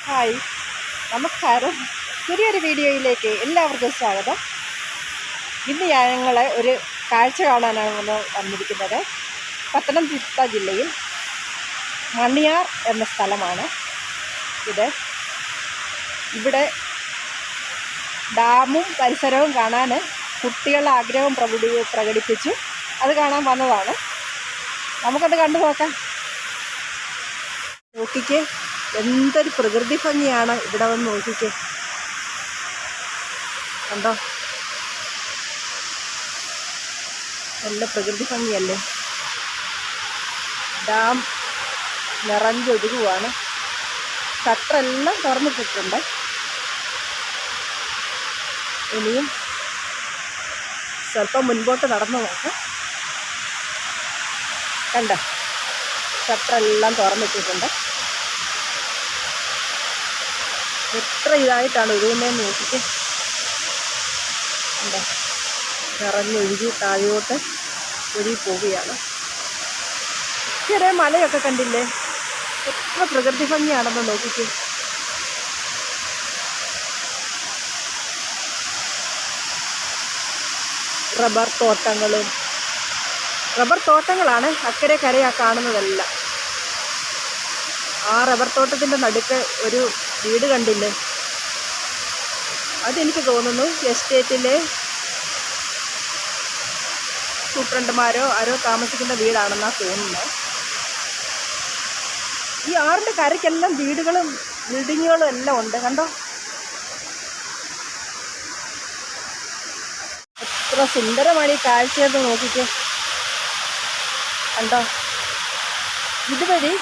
Hi, നമസ്കാരം. പുതിയൊരു വീഡിയോയിലേക്ക് എല്ലാവർക്കും സ്വാഗതം. ഇന്ന് ഞങ്ങൾ ഒരു കാഴ്ച കാണാനാണ് വന്നിരിക്കുന്നത്. പത്തനംതിട്ട ജില്ലയിൽ മണിയാർ എന്ന സ്ഥലമാണ് ഇത്. ഇവിടെ ഡാമും പരിസരവും കാണാൻ കുട്ടികളുടെ ആഗ്രഹം പ്രകടിപ്പിച്ചു. അത് കാണാൻ വന്നതാണ്. നമുക്കത് കണ്ടു നോക്കാം. നോക്കിക്കേ, എന്തൊരു പ്രകൃതി ഭംഗിയാണ് ഇവിടെ വന്ന് നോക്കിക്കേ. കണ്ടോ, നല്ല പ്രകൃതി ഭംഗിയല്ലേ. ഡാം നിറഞ്ഞൊഴുകുവാണ്. ഷട്ടറെല്ലാം തുറന്നിട്ടിട്ടുണ്ട്. ഇനിയും സ്വല്പം മുൻപോട്ട് നടന്നു നോക്കാം. കണ്ട, ഷട്ടറെല്ലാം തുറന്നിട്ടിട്ടുണ്ട്. എത്ര ഇതായിട്ടാണ് ഒഴുകുന്നതെന്ന് നോക്കിയിട്ട്. എന്താ, നിറഞ്ഞൊഴുകി താഴോട്ട് ഒഴുകി പോവുകയാണ്. ചെറിയ മലയൊക്കെ കണ്ടില്ലേ, എത്ര പ്രകൃതി ഭംഗിയാണെന്ന് നോക്കിയിട്ട്. റബ്ബർ തോട്ടങ്ങളാണ് അക്കരെ കരയാ കാണുന്നതെല്ലാം. ആ റബ്ബർ തോട്ടത്തിൻ്റെ നടുക്ക് ഒരു വീട് കണ്ടില്ലേ, അതെനിക്ക് തോന്നുന്നു എസ്റ്റേറ്റിലെ സൂപ്രണ്ടുമാരോ ആരോ താമസിക്കുന്ന വീടാണെന്നാണ് തോന്നുന്നത്. ഈ ആറിൻ്റെ കരയ്ക്കെല്ലാം വീടുകളും ബിൽഡിങ്ങുകളും എല്ലാം ഉണ്ട്. കണ്ടോ, എത്ര സുന്ദരമാണ് ഈ കാഴ്ചയെന്ന് നോക്കിക്കേ. കണ്ടോ, ഇതുവഴി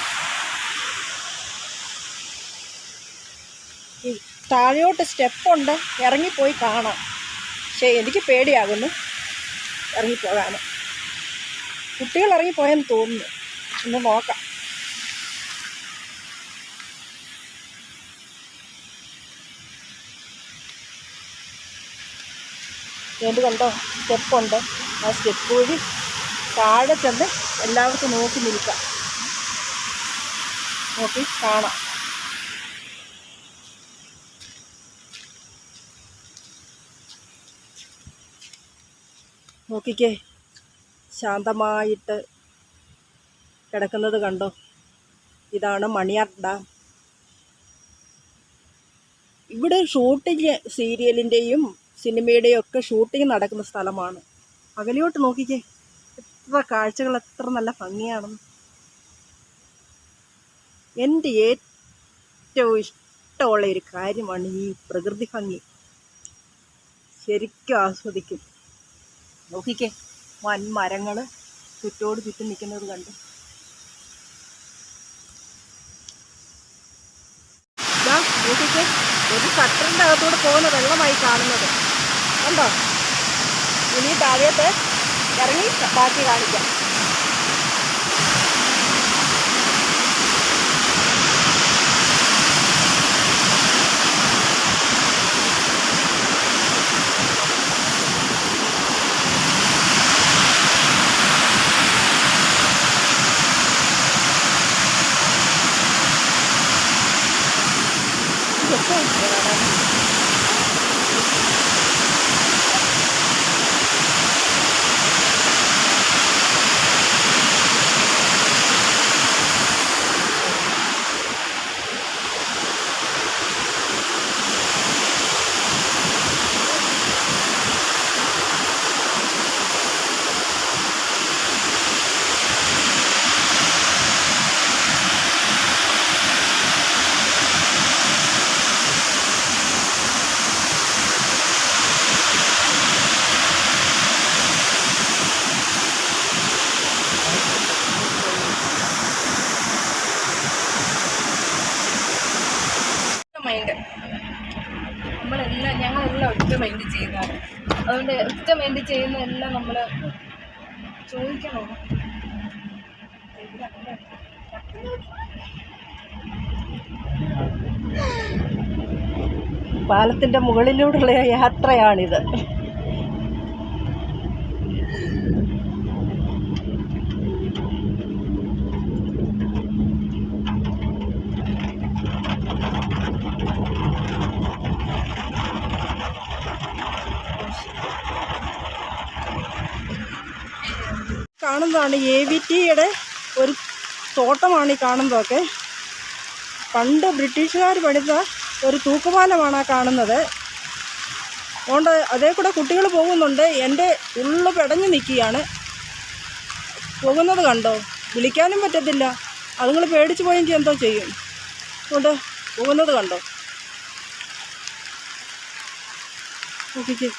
താഴോട്ട് സ്റ്റെപ്പുണ്ട്, ഇറങ്ങിപ്പോയി കാണാം. പക്ഷേ എനിക്ക് പേടിയാകുന്നു ഇറങ്ങിപ്പോകാൻ. കുട്ടികൾ ഇറങ്ങിപ്പോയെന്ന് തോന്നുന്നു. ഒന്ന് നോക്കാം. ഇത് കണ്ടോ, സ്റ്റെപ്പുണ്ട്. ആ സ്റ്റെപ്പ് വഴി താഴെ ചെന്ന് എല്ലാവർക്കും നോക്കി നിൽക്കാം, നോക്കി കാണാം. നോക്കിക്കേ, ശാന്തമായിട്ട് കിടക്കുന്നത് കണ്ടോ. ഇതാണ് മണിയാർ ഡാം. ഇവിടെ ഷൂട്ടിങ്, സീരിയലിൻ്റെയും സിനിമയുടെയും ഒക്കെ ഷൂട്ടിങ് നടക്കുന്ന സ്ഥലമാണ്. അകലോട്ട് നോക്കിക്കേ, എത്ര കാഴ്ചകൾ, എത്ര നല്ല ഭംഗിയാണെന്ന്. എൻ്റെ ഏറ്റവും ഇഷ്ടമുള്ള ഒരു കാര്യമാണ് ഈ പ്രകൃതി ഭംഗി. ശരിക്കും ആസ്വദിക്കും. നോക്കിക്കേ, വൻമരങ്ങൾ ചുറ്റോട് ചുറ്റും നിൽക്കുന്നത് കണ്ട്. നോക്കിക്കേ, ഒരു ഷട്ടറിൻ്റെ അകത്തൂടെ പോകുന്ന വെള്ളമായി കാണുന്നത് കണ്ടോ. ഇനി താഴേട്ട് ഇറങ്ങി ബാക്കി കാണിക്കാം. ഞങ്ങളെല്ലാം ഒറ്റ മൈൻഡ് ചെയ്യുന്നതാണ്. അതുകൊണ്ട് ഒറ്റ മൈൻഡ് ചെയ്യുന്നതെല്ലാം നമ്മൾ ചോദിക്കണോ. പാലത്തിൻ്റെ മുകളിലൂടെയുള്ള യാത്രയാണിത്. കാണുന്നതാണ് AVTയുടെ ഒരു തോട്ടമാണ് ഈ കാണുന്നതൊക്കെ. പണ്ട് ബ്രിട്ടീഷുകാർ പണിത ഒരു തൂക്കുപാലമാണ് ആ കാണുന്നത്. അതുകൊണ്ട് അതേ കൂടെ കുട്ടികൾ പോകുന്നുണ്ട്. എൻ്റെ ഉള്ളു പിടഞ്ഞു നിൽക്കുകയാണ്. പോകുന്നത് കണ്ടോ? വിളിക്കാനും പറ്റത്തില്ല. അതുങ്ങൾ പേടിച്ച് പോയെങ്കിൽ എന്തോ ചെയ്യും. അതുകൊണ്ട് പോകുന്നത് കണ്ടോ? നോക്കിക്കേ.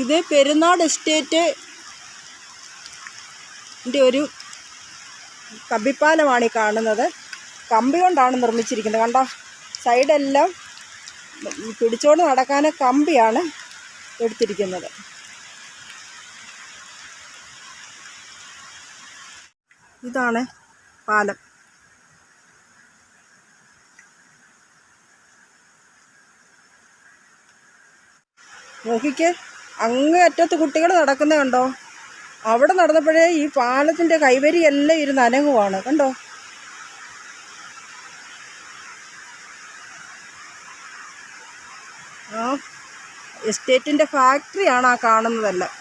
ഇത് പെരുന്നാട് എസ്റ്റേറ്റിൻ്റെ ഒരു കമ്പിപ്പാലമാണ് ഈ കാണുന്നത്. കമ്പി കൊണ്ടാണ് നിർമ്മിച്ചിരിക്കുന്നത്. കണ്ടോ? സൈഡെല്ലാം പിടിച്ചോണ്ട് നടക്കാൻ കമ്പിയാണ് എടുത്തിരിക്കുന്നത്. ഇതാണ് പാലം. നോക്കിക്കേ, അങ്ങേ അറ്റത്ത് കുട്ടികൾ നടക്കുന്നത് കണ്ടോ? അവിടെ നടന്നപ്പോഴേ ഈ പാലത്തിൻ്റെ കൈവരിയെല്ലാം ഇരുന്ന് അനങ്ങുവാണ്. കണ്ടോ? ആ എസ്റ്റേറ്റിൻ്റെ ഫാക്ടറിയാണ് ആ കാണുന്നതെല്ലാം.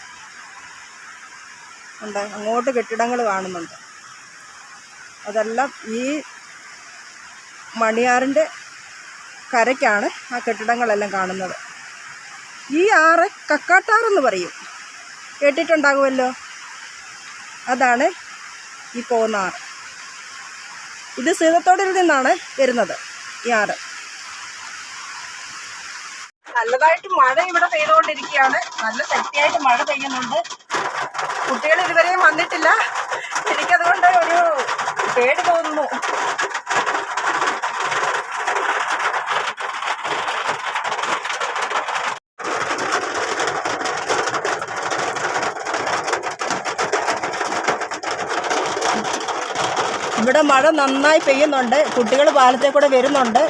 ഉണ്ട്, അങ്ങോട്ട് കെട്ടിടങ്ങൾ കാണുന്നുണ്ട്. അതെല്ലാം ഈ മണിയാറിൻ്റെ കരയ്ക്കാണ് ആ കെട്ടിടങ്ങളെല്ലാം കാണുന്നത്. ഈ ആറ് കക്കാട്ടാറെന്ന് പറയും, കേട്ടിട്ടുണ്ടാകുമല്ലോ. അതാണ് ഈ പോകുന്ന ആറ്. ഇത് സീതത്തോടിൽ നിന്നാണ് വരുന്നത് ഈ ആറ്. നല്ലതായിട്ട് മഴ ഇവിടെ പെയ്തുകൊണ്ടിരിക്കുകയാണ്. നല്ല ശക്തിയായിട്ട് മഴ പെയ്യുന്നുണ്ട്. കുട്ടികൾ ഇതുവരെയും വന്നിട്ടില്ല. എനിക്കതുകൊണ്ട് ഒരു പേടി തോന്നുന്നു. ഇവിടെ മഴ നന്നായി പെയ്യുന്നുണ്ട്. കുട്ടികൾ പാലത്തെ കൂടെ വരുന്നുണ്ട്.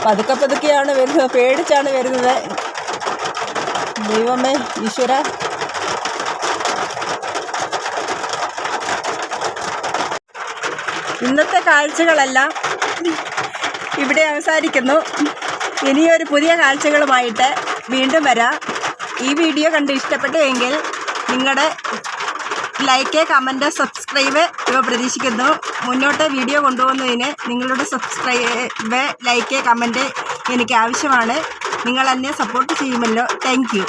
പതുക്കെ പതുക്കെയാണ് വരുന്നത്. പേടിച്ചാണ് വരുന്നത്. ദൈവമേ, ഈശ്വര. ഇന്നത്തെ കാഴ്ചകളെല്ലാം ഇവിടെ അവസാനിക്കുന്നു. ഇനിയൊരു പുതിയ കാഴ്ചകളുമായിട്ട് വീണ്ടും വരാം. ഈ വീഡിയോ കണ്ട് ഇഷ്ടപ്പെട്ടുവെങ്കിൽ നിങ്ങളുടെ ലൈക്ക്, കമൻറ്റ്, സബ്സ്ക്രൈബ് ഇവ പ്രതീക്ഷിക്കുന്നു. മുന്നോട്ട് വീഡിയോ കൊണ്ടുപോകുന്നതിന് നിങ്ങളുടെ സബ്സ്ക്രൈബ്, ലൈക്ക്, കമൻറ്റ് എനിക്ക് ആവശ്യമാണ്. നിങ്ങൾ എന്നെ സപ്പോർട്ട് ചെയ്യുമല്ലോ. Thank you.